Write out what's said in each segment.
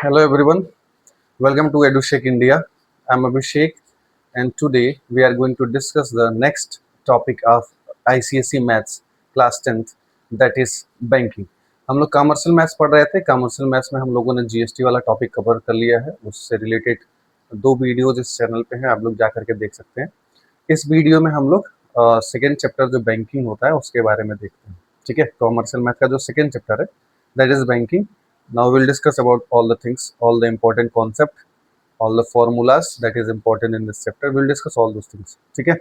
Hello everyone, welcome to EduShake India. I'm Abhishek and today we are going to discuss the next topic of ICSE Maths class 10th that is banking. हम लोग commercial maths पढ़ रहे थे। Commercial maths में हम लोगों ने GST वाला टॉपिक कवर कर लिया है। उससे रिलेटेड दो वीडियोज इस चैनल पे हैं, आप लोग जा करके देख सकते हैं। इस वीडियो में हम लोग सेकेंड चैप्टर जो बैंकिंग होता है उसके बारे में देखते हैं। ठीक है, कमर्शियल मैथ का जो सेकेंड चैप्टर है that is banking. Now we'll discuss about all the things, all the important concept, all the formulas that is important in this chapter. We'll discuss all those things. ठीक है,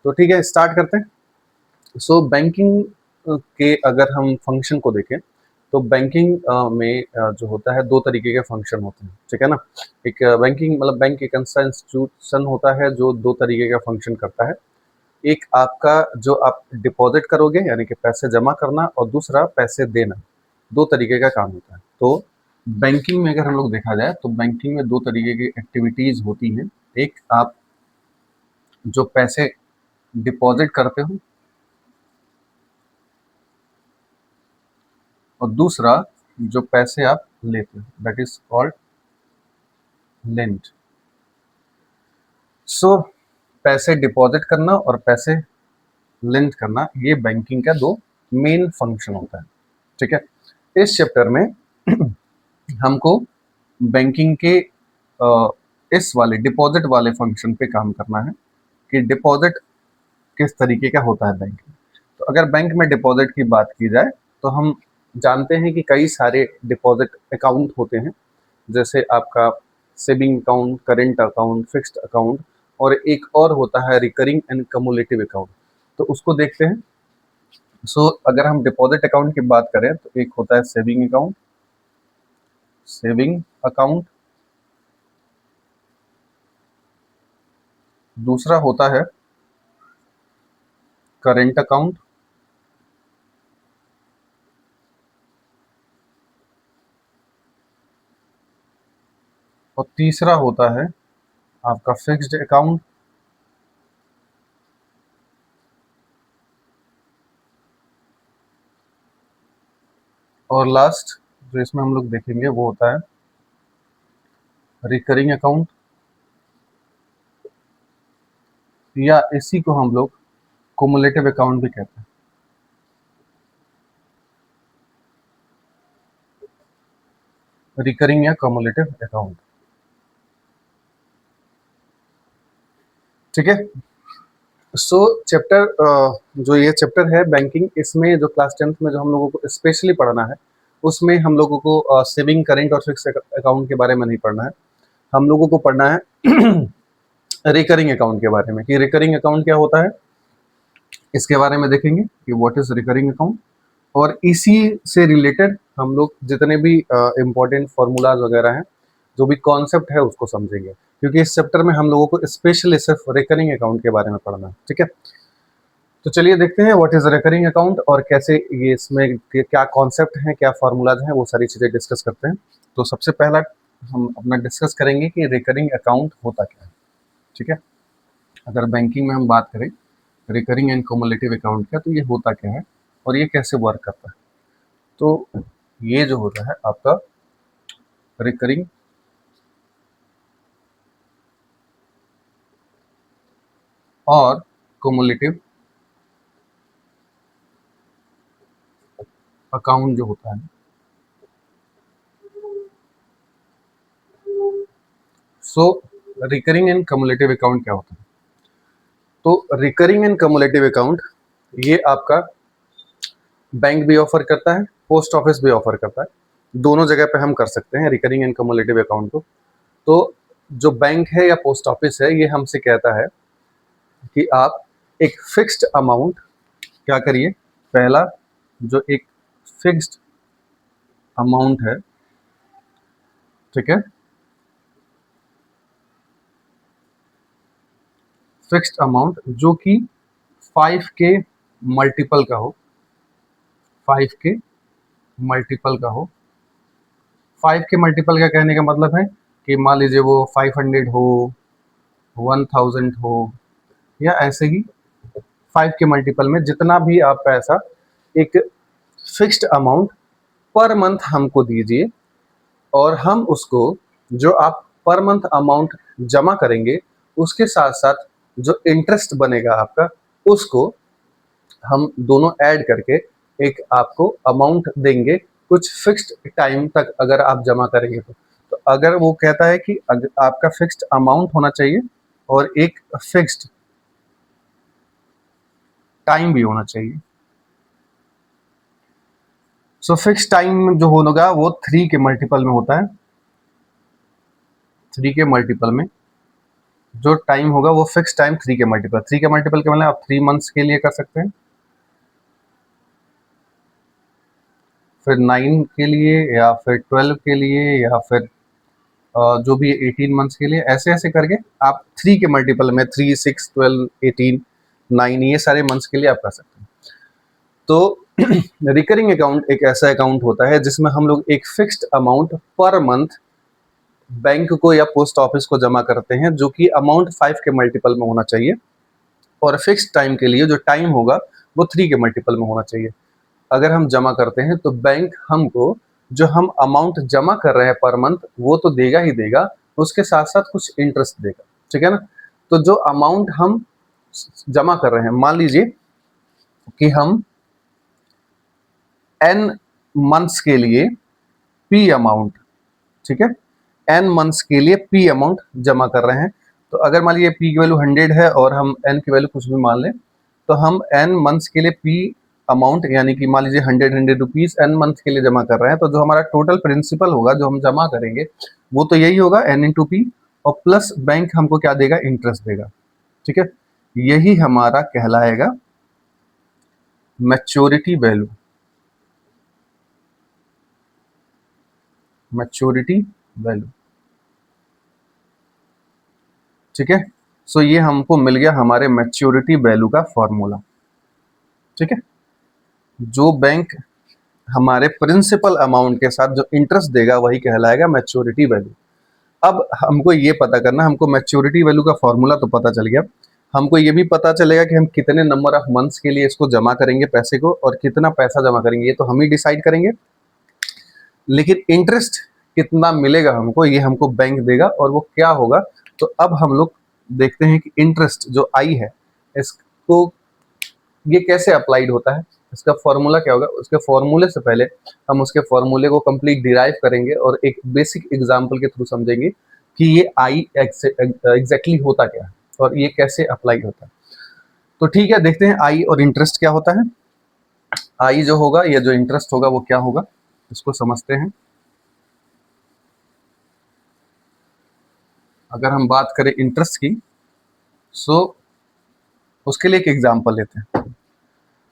तो ठीक है, start करते हैं। सो banking के अगर हम फंक्शन को देखें तो बैंकिंग में जो होता है दो तरीके के फंक्शन होते हैं। ठीक है ना, एक बैंकिंग मतलब बैंक एक ऐसा इंस्टीट्यूशन होता है जो दो तरीके का फंक्शन करता है। एक आपका जो आप डिपॉजिट करोगे यानी कि पैसे जमा करना, और दूसरा पैसे देना। दो तरीके का काम होता है। तो बैंकिंग में अगर हम लोग देखा जाए तो बैंकिंग में दो तरीके की एक्टिविटीज होती हैं। एक आप जो पैसे डिपॉजिट करते हो और दूसरा जो पैसे आप लेते हो दैट इज कॉल्ड लेंड। सो पैसे डिपॉजिट करना और पैसे लेंड करना ये बैंकिंग का दो मेन फंक्शन होता है। ठीक है, इस चैप्टर में हमको बैंकिंग के इस वाले डिपॉजिट वाले फंक्शन पे काम करना है कि डिपॉजिट किस तरीके का होता है बैंक में। तो अगर बैंक में डिपॉजिट की बात की जाए तो हम जानते हैं कि कई सारे डिपॉजिट अकाउंट होते हैं, जैसे आपका saving account, current account, fixed account, और एक और होता है रिकरिंग एंड कम्युलेटिव अकाउंट। तो उसको देखते हैं। सो अगर हम डिपॉजिट अकाउंट की बात करें तो एक होता है सेविंग अकाउंट, दूसरा होता है करेंट अकाउंट, और तीसरा होता है आपका फिक्स्ड अकाउंट, और लास्ट जो इसमें हम लोग देखेंगे वो होता है रिकरिंग अकाउंट, या इसी को हम लोग कुमुलेटिव अकाउंट भी कहते हैं। रिकरिंग या कम्युलेटिव अकाउंट। ठीक है, सो चैप्टर जो ये चैप्टर है बैंकिंग, इसमें जो क्लास 10th में जो हम लोगों को स्पेशली पढ़ना है उसमें हम लोगों को सेविंग, करेंट और फिक्स अकाउंट के बारे में नहीं पढ़ना है। हम लोगों को पढ़ना है रिकरिंग अकाउंट के बारे में कि रिकरिंग अकाउंट क्या होता है, इसके बारे में देखेंगे कि व्हाट इज रिकरिंग अकाउंट। और इसी से रिलेटेड हम लोग जितने भी इम्पोर्टेंट फॉर्मूलाज वगैरह हैं, जो भी कॉन्सेप्ट है उसको समझेंगे, क्योंकि इस चैप्टर में हम लोगों को स्पेशली सिर्फ रिकरिंग अकाउंट के बारे में पढ़ना है। ठीक है, तो चलिए देखते हैं व्हाट इज रिकरिंग अकाउंट और कैसे ये इसमें क्या कॉन्सेप्ट हैं, क्या फॉर्मूलाज हैं, वो सारी चीज़ें डिस्कस करते हैं। तो सबसे पहला हम अपना डिस्कस करेंगे कि रिकरिंग अकाउंट होता क्या है। ठीक है, अगर बैंकिंग में हम बात करें रिकरिंग एंड क्युमुलेटिव अकाउंट का, तो ये होता क्या है और ये कैसे वर्क करता है। तो ये जो होता है आपका रिकरिंग और क्युमुलेटिव अकाउंट जो होता है, सो रिकरिंग एंड क्युमुलेटिव अकाउंट क्या होता है। तो रिकरिंग एंड क्युमुलेटिव अकाउंट ये आपका बैंक भी ऑफर करता है, पोस्ट ऑफिस भी ऑफर करता है। दोनों जगह पे हम कर सकते हैं रिकरिंग एंड क्युमुलेटिव अकाउंट को। तो जो बैंक है या पोस्ट ऑफिस है ये हमसे कहता है कि आप एक फिक्स्ड अमाउंट क्या करिए, पहला जो एक फिक्स्ड अमाउंट है, ठीक है, फिक्स्ड अमाउंट जो कि 5 के मल्टीपल का हो, 5 के मल्टीपल का हो। 5 के मल्टीपल का कहने का मतलब है कि मान लीजिए वो 500 हो, 1000 हो, या ऐसे ही 5 के मल्टीपल में जितना भी आप पैसा एक फिक्स्ड अमाउंट पर मंथ हमको दीजिए, और हम उसको, जो आप पर मंथ अमाउंट जमा करेंगे उसके साथ साथ जो इंटरेस्ट बनेगा आपका, उसको हम दोनों ऐड करके एक आपको अमाउंट देंगे कुछ फिक्स्ड टाइम तक अगर आप जमा करेंगे तो अगर वो कहता है कि आपका फिक्स्ड अमाउंट होना चाहिए और एक फिक्स्ड टाइम भी होना चाहिए। सो फिक्स टाइम जो होगा वो 3 के मल्टीपल में होता है। 3 के मल्टीपल में जो टाइम होगा वो फिक्स टाइम 3 के मल्टीपल। 3 के मल्टीपल के मतलब आप 3 मंथ्स के लिए कर सकते हैं, फिर 9 के लिए, या फिर 12 के लिए, या फिर जो भी 18 मंथ्स के लिए, ऐसे ऐसे करके आप 3 के मल्टीपल में 3, 6, 12, 18, 9 ये सारे मंथ्स के लिए आप कर सकते हैं। तो रिकरिंग अकाउंट एक ऐसा अकाउंट होता है जिसमें हम लोग एक fixed amount per month bank को या पोस्ट ऑफिस को जमा करते हैं, जो कि अमाउंट 5 के मल्टीपल में होना चाहिए, और फिक्स्ड टाइम के लिए जो टाइम होगा वो 3 के मल्टीपल में होना चाहिए। अगर हम जमा करते हैं तो बैंक हमको जो हम अमाउंट जमा कर रहे हैं पर मंथ वो तो देगा ही देगा, उसके साथ साथ कुछ इंटरेस्ट देगा, ठीक है ना। तो जो अमाउंट हम जमा कर रहे हैं, मान लीजिए कि हम n मंथ्स के लिए p अमाउंट, ठीक है, n मंथ्स के लिए p अमाउंट जमा कर रहे हैं। तो अगर मान लीजिए p की वैल्यू 100 है और हम n की वैल्यू कुछ भी मान लें, तो हम n मंथ्स के लिए p अमाउंट यानी कि मान लीजिए 100 रुपीज n मंथ के लिए जमा कर रहे हैं। तो जो हमारा टोटल प्रिंसिपल होगा जो हम जमा करेंगे वो तो यही होगा n इंटू पी, और प्लस बैंक हमको क्या देगा, इंटरेस्ट देगा, ठीक है। यही हमारा कहलाएगा मैच्योरिटी वैल्यू। मैच्योरिटी वैल्यू, ठीक है। सो ये हमको मिल गया हमारे मैच्योरिटी वैल्यू का फॉर्मूला, ठीक है। जो बैंक हमारे प्रिंसिपल अमाउंट के साथ जो इंटरेस्ट देगा वही कहलाएगा मैच्योरिटी वैल्यू। अब हमको ये पता करना, हमको मैच्योरिटी वैल्यू का फॉर्मूला तो पता चल गया, हमको ये भी पता चलेगा कि हम कितने नंबर ऑफ मंथ्स के लिए इसको जमा करेंगे पैसे को, और कितना पैसा जमा करेंगे ये तो हम ही डिसाइड करेंगे। लेकिन इंटरेस्ट कितना मिलेगा हमको, ये हमको बैंक देगा, और वो क्या होगा। तो अब हम लोग देखते हैं कि इंटरेस्ट जो आई है इसको ये कैसे अप्लाइड होता है, इसका फॉर्मूला क्या होगा। उसके फॉर्मूले से पहले हम उसके फॉर्मूले को कंप्लीट डिराइव करेंगे और एक बेसिक एग्जांपल के थ्रू समझेंगे कि ये आई एग्जैक्टली होता क्या है और ये कैसे अप्लाई होता है। तो ठीक है, देखते हैं आई और इंटरेस्ट क्या होता है। आई जो होगा या जो इंटरेस्ट होगा वो क्या होगा, इसको समझते हैं। अगर हम बात करें इंटरेस्ट की, सो उसके लिए एक एग्जांपल लेते हैं।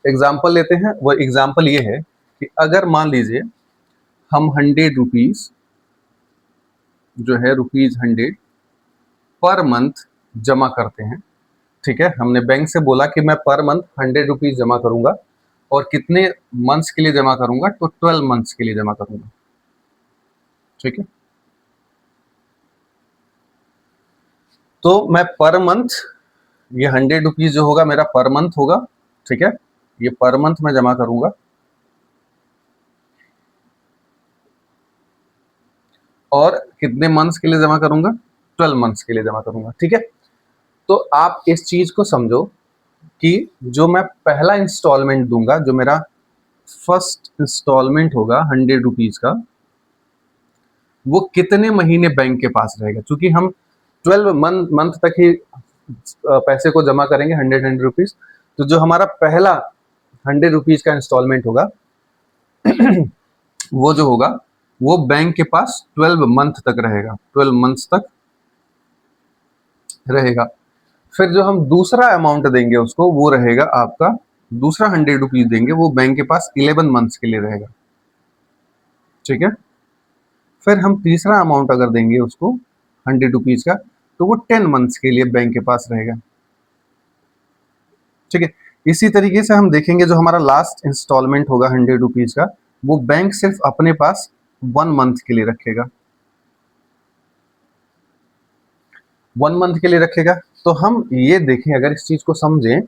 एग्जाम्पल लेते हैं, वो एग्जाम्पल ये है कि अगर मान लीजिए हम 100 रुपीज जो है ₹100 पर मंथ जमा करते हैं, ठीक है। हमने बैंक से बोला कि मैं पर मंथ 100 रुपीज जमा करूंगा, और कितने मंथ्स के लिए जमा करूंगा, तो 12 मंथ्स के लिए जमा करूंगा, ठीक है। तो मैं पर मंथ, ये 100 रुपीज जो होगा मेरा पर मंथ होगा, ठीक है। ये पर मंथ मैं जमा करूंगा, और कितने मंथ्स के लिए जमा करूंगा, 12 मंथ्स के लिए जमा करूंगा, ठीक है। तो आप इस चीज को समझो कि जो मैं पहला इंस्टॉलमेंट दूंगा, जो मेरा फर्स्ट इंस्टॉलमेंट होगा 100 रुपीज का, वो कितने महीने बैंक के पास रहेगा। क्योंकि हम 12 मंथ तक ही पैसे को जमा करेंगे 100 रुपीज, तो जो हमारा पहला 100 रुपीज का इंस्टॉलमेंट होगा वो जो होगा वो बैंक के पास 12 मंथ तक रहेगा, 12 मंथ्स तक रहेगा। फिर जो हम दूसरा अमाउंट देंगे उसको, वो रहेगा आपका दूसरा 100 रुपीज देंगे, वो बैंक के पास 11 मंथ्स के लिए रहेगा, ठीक है। फिर हम तीसरा अमाउंट अगर देंगे उसको 100 रुपीज का, तो वो 10 मंथ्स के लिए बैंक के पास रहेगा, ठीक है। इसी तरीके से हम देखेंगे जो हमारा लास्ट इंस्टॉलमेंट होगा 100 रुपीज का, वो बैंक सिर्फ अपने पास 1 मंथ के लिए रखेगा, 1 मंथ के लिए रखेगा। तो हम ये देखें, अगर इस चीज को समझें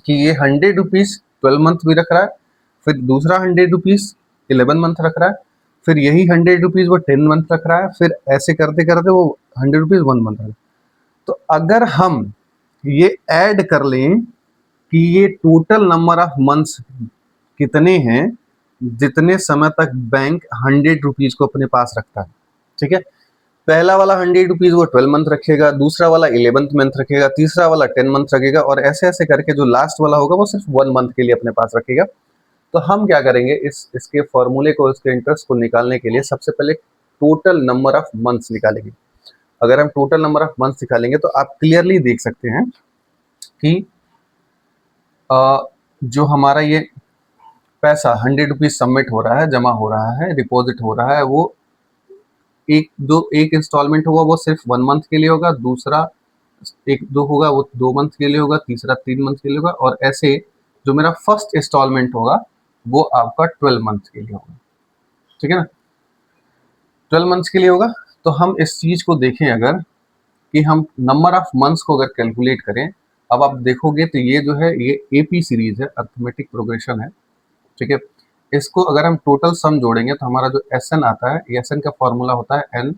कि ये 100 रुपीज 12 मंथ भी रख रहा है, फिर दूसरा 100 रुपीज 11 मंथ रख रहा है, फिर यही 100 रुपीज वो 10 मंथ रख रहा है, फिर ऐसे करते करते वो 100 रुपीज 1 मंथ रख रहा है। तो अगर हम ये ऐड कर लें कि ये टोटल नंबर ऑफ मंथ्स कितने हैं जितने समय तक बैंक 100 रुपीज को अपने पास रखता है, ठीक है। पहला वाला 100 रुपीज वो 12 मंथ रखेगा, दूसरा वाला 11th मंथ रखेगा, तीसरा वाला 10 मंथ रखेगा, और ऐसे ऐसे करके जो लास्ट वाला होगा वो सिर्फ 1 मंथ के लिए अपने पास रखेगा। तो हम क्या करेंगे, इसके फॉर्मूले को, इसके इंटरेस्ट को निकालने के लिए सबसे पहले टोटल नंबर ऑफ मंथ्स निकालेंगे। अगर हम टोटल नंबर ऑफ मंथ्स निकालेंगे तो आप क्लियरली देख सकते हैं कि जो हमारा ये पैसा 100 रुपीज सबमिट हो रहा है, जमा हो रहा है, डिपॉजिट हो रहा है, वो एक इंस्टॉलमेंट होगा वो सिर्फ 1 मंथ के लिए होगा, दूसरा एक दो होगा वो 2 मंथ के लिए होगा, तीसरा 3 मंथ के लिए होगा, और ऐसे जो मेरा फर्स्ट इंस्टॉलमेंट होगा वो आपका 12 मंथ के लिए होगा, ठीक है ना। 12 मंथ्स के लिए होगा। तो हम इस चीज को देखें अगर, कि हम नंबर ऑफ मंथ्स को अगर कैलकुलेट करें, अब आप देखोगे तो ये जो है ये एपी सीरीज है, अर्थमेटिक प्रोग्रेशन है, ठीक है। इसको अगर हम टोटल सम जोड़ेंगे तो हमारा जो एस एन आता है, एस एन का फॉर्मूला होता है n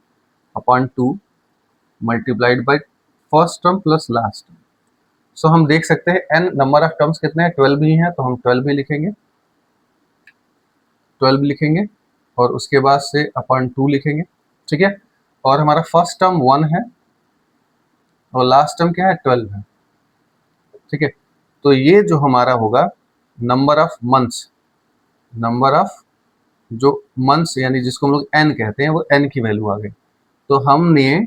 upon 2 multiplied by first term plus last term. So हम देख सकते हैं एन नंबर ऑफ टर्म्स कितने हैं, 12 ही हैं, तो हम 12 भी लिखेंगे, 12 लिखेंगे, और उसके बाद से अपॉन 2 लिखेंगे, ठीक है। और हमारा फर्स्ट टर्म 1 है और लास्ट टर्म क्या है, 12 है, ठीक है। तो ये जो हमारा होगा number of months, number of जो मंथ्स यानी जिसको हम लोग एन कहते हैं, वो एन की वैल्यू आ गई। तो हमने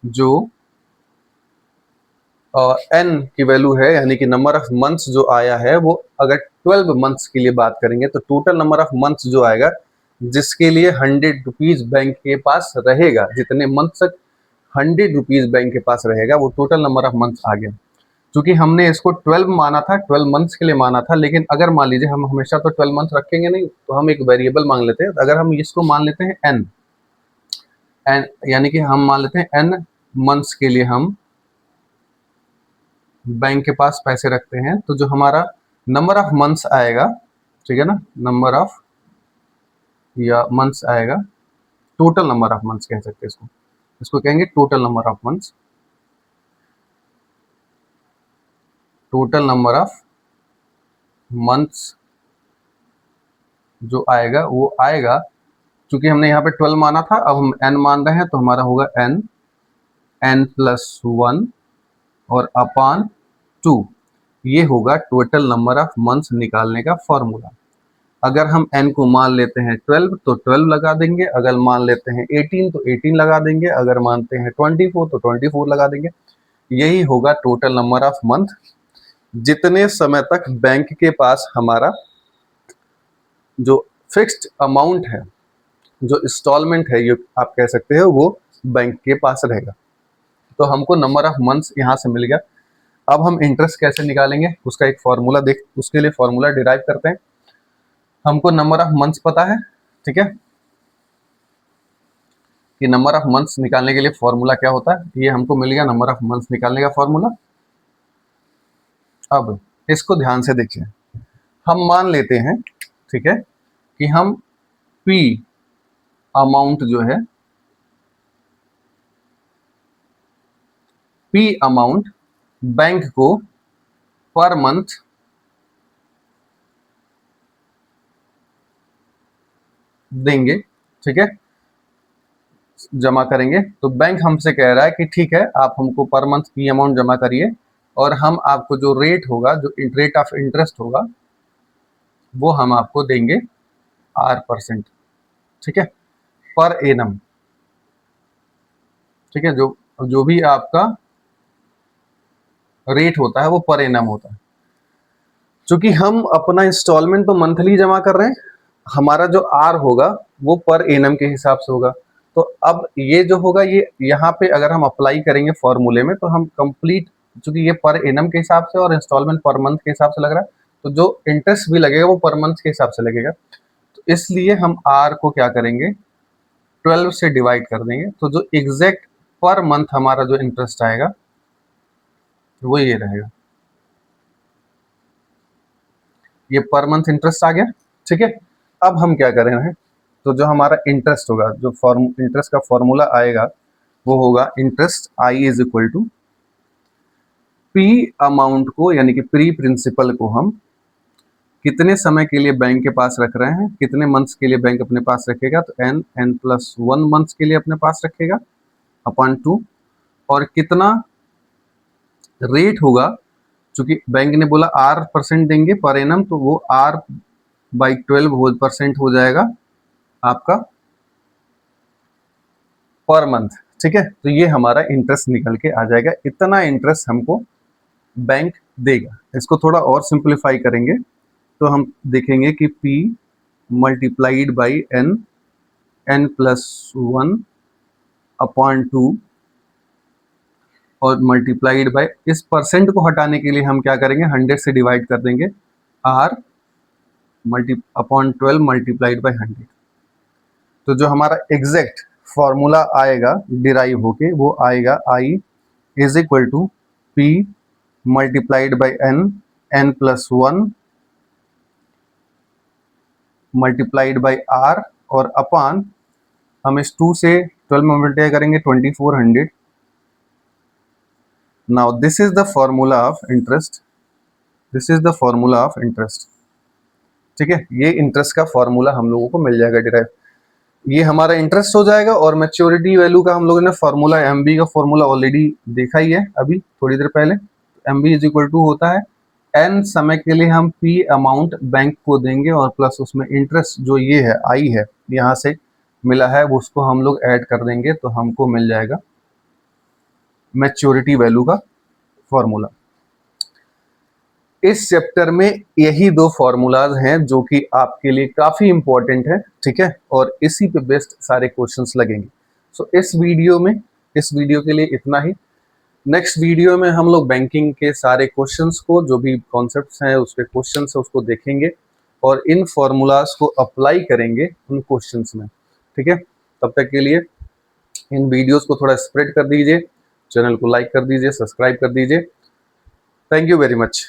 जो एन की वैल्यू है यानी कि नंबर ऑफ मंथ्स जो आया है, वो अगर 12 मंथ्स के लिए बात करेंगे तो टोटल नंबर ऑफ मंथ्स जो आएगा जिसके लिए 100 रुपीज बैंक के पास रहेगा, जितने मंथ तक 100 रुपीज बैंक के पास रहेगा, वो टोटल नंबर ऑफ मंथ्स आ गया। क्योंकि हमने इसको 12 माना था, 12 मंथ्स के लिए माना था, लेकिन अगर मान लीजिए हम हमेशा तो 12 मंथ रखेंगे नहीं, तो हम एक वेरिएबल मांग लेते हैं। अगर हम इसको मान लेते हैं एन एन यानी कि हम मान लेते हैं एन मंथ्स के लिए हम बैंक के पास पैसे रखते हैं, तो जो हमारा नंबर ऑफ मंथ्स आएगा, ठीक है ना, नंबर ऑफ या मंथ्स आएगा, टोटल नंबर ऑफ मंथ्स कह सकते हैं इसको, इसको कहेंगे total number of months, total number of months जो आएगा वो आएगा, क्योंकि हमने यहाँ पे 12 माना था, अब हम n मान रहे हैं, तो हमारा होगा n प्लस 1 और अपान 2। ये होगा टोटल नंबर ऑफ मंथ्स निकालने का फॉर्मूला। अगर हम n को मान लेते हैं 12 तो 12 लगा देंगे, अगर मान लेते हैं 18 तो 18 लगा देंगे, अगर मानते हैं 24 तो 24 लगा देंगे। यही होगा टोटल नंबर ऑफ मंथ जितने समय तक बैंक के पास हमारा जो फिक्स्ड अमाउंट है, जो इंस्टॉलमेंट है, ये आप कह सकते हो, वो बैंक के पास रहेगा। तो हमको नंबर ऑफ मंथ्स यहाँ से मिल गया। अब हम इंटरेस्ट कैसे निकालेंगे उसका एक फॉर्मूला उसके लिए फॉर्मूला डिराइव करते हैं। हमको नंबर ऑफ मंथ्स पता है, ठीक है, कि नंबर ऑफ मंथ्स निकालने के लिए फॉर्मूला क्या होता है, ये हमको मिल गया नंबर ऑफ मंथ्स निकालने का फॉर्मूला। अब इसको ध्यान से देखिए, हम मान लेते हैं, ठीक है, कि हम पी अमाउंट जो है, पी अमाउंट बैंक को पर मंथ देंगे, ठीक है, जमा करेंगे। तो बैंक हमसे कह रहा है कि ठीक है, आप हमको पर मंथ पी अमाउंट जमा करिए, और हम आपको जो रेट होगा, जो रेट ऑफ इंटरेस्ट होगा, वो हम आपको देंगे R%, ठीक है, पर एनम, ठीक है। जो जो भी आपका रेट होता है वो पर एनम होता है। क्योंकि हम अपना इंस्टॉलमेंट तो मंथली जमा कर रहे हैं, हमारा जो आर होगा वो पर एनम के हिसाब से होगा। तो अब ये जो होगा, ये यहाँ पे अगर हम अप्लाई करेंगे फॉर्मूले में, तो हम कंप्लीट, क्योंकि ये पर एनम के हिसाब से और इंस्टॉलमेंट पर मंथ के हिसाब से लग रहा है, तो जो इंटरेस्ट भी लगेगा वो पर मंथ के हिसाब से लगेगा। तो इसलिए हम आर को क्या करेंगे, 12 से डिवाइड कर देंगे। तो जो एग्जैक्ट पर मंथ हमारा जो इंटरेस्ट आएगा वो ये रहेगा, ये पर मंथ इंटरेस्ट आ गया, ठीक है। अब हम क्या कर रहे हैं, तो जो हमारा इंटरेस्ट होगा, जो इंटरेस्ट का फॉर्मूला आएगा वो होगा interest I is equal to P amount को, यानी कि प्री प्रिंसिपल को हम कितने समय के लिए बैंक के पास रख रहे हैं, कितने मंथ्स के लिए बैंक अपने पास रखेगा, तो n+1 मंथ्स के लिए अपने पास रखेगा अपॉन 2, और कितना रेट होगा, चूंकि बैंक ने बोला R% देंगे पर एनम, तो वो R/12 हो जाएगा आपका पर मंथ। ठीक है, तो ये हमारा इंटरेस्ट निकल के आ जाएगा, इतना इंटरेस्ट हमको बैंक देगा। इसको थोड़ा और सिंप्लीफाई करेंगे तो हम देखेंगे कि P multiplied by n+1 upon 2 और मल्टीप्लाइड बाय, इस परसेंट को हटाने के लिए हम क्या करेंगे, 100 से डिवाइड कर देंगे, R अपॉन 12 मल्टीप्लाइड बाय 100। तो जो हमारा एग्जैक्ट फॉर्मूला आएगा डिराइव होके वो आएगा I is equal to P multiplied by n+1 multiplied by R, और अपान हम इस 2 से 12 में मल्टीप्लाई करेंगे 2400। Now this is the formula of interest, this is the formula of interest. ठीक है, ये इंटरेस्ट का फॉर्मूला हम लोगों को मिल जाएगा डिराइव, ये हमारा इंटरेस्ट हो जाएगा। और मैच्योरिटी वैल्यू का हम लोगों ने फॉर्मूला, एमबी का फॉर्मूला ऑलरेडी देखा ही है अभी थोड़ी देर पहले। एमबी इज इक्वल टू होता है एन समय के लिए हम पी अमाउंट बैंक को देंगे और प्लस उसमें इंटरेस्ट जो ये है आई है यहाँ से मिला है वो उसको हम लोग ऐड कर देंगे, तो हमको मिल जाएगा मैच्योरिटी वैल्यू का फॉर्मूला। इस चैप्टर में यही 2 फॉर्मूलाज हैं जो कि आपके लिए काफी इंपॉर्टेंट है। ठीक है, और इसी पे बेस्ड सारे क्वेश्चंस लगेंगे। सो इस वीडियो के लिए इतना ही। नेक्स्ट वीडियो में हम लोग बैंकिंग के सारे क्वेश्चंस को, जो भी कॉन्सेप्ट्स हैं उसके क्वेश्चंस है उसको देखेंगे और इन फॉर्मूलाज को अप्लाई करेंगे उन क्वेश्चंस में। ठीक है, तब तक के लिए इन वीडियोस को थोड़ा स्प्रेड कर दीजिए, चैनल को लाइक कर दीजिए, सब्सक्राइब कर दीजिए। Thank you very much.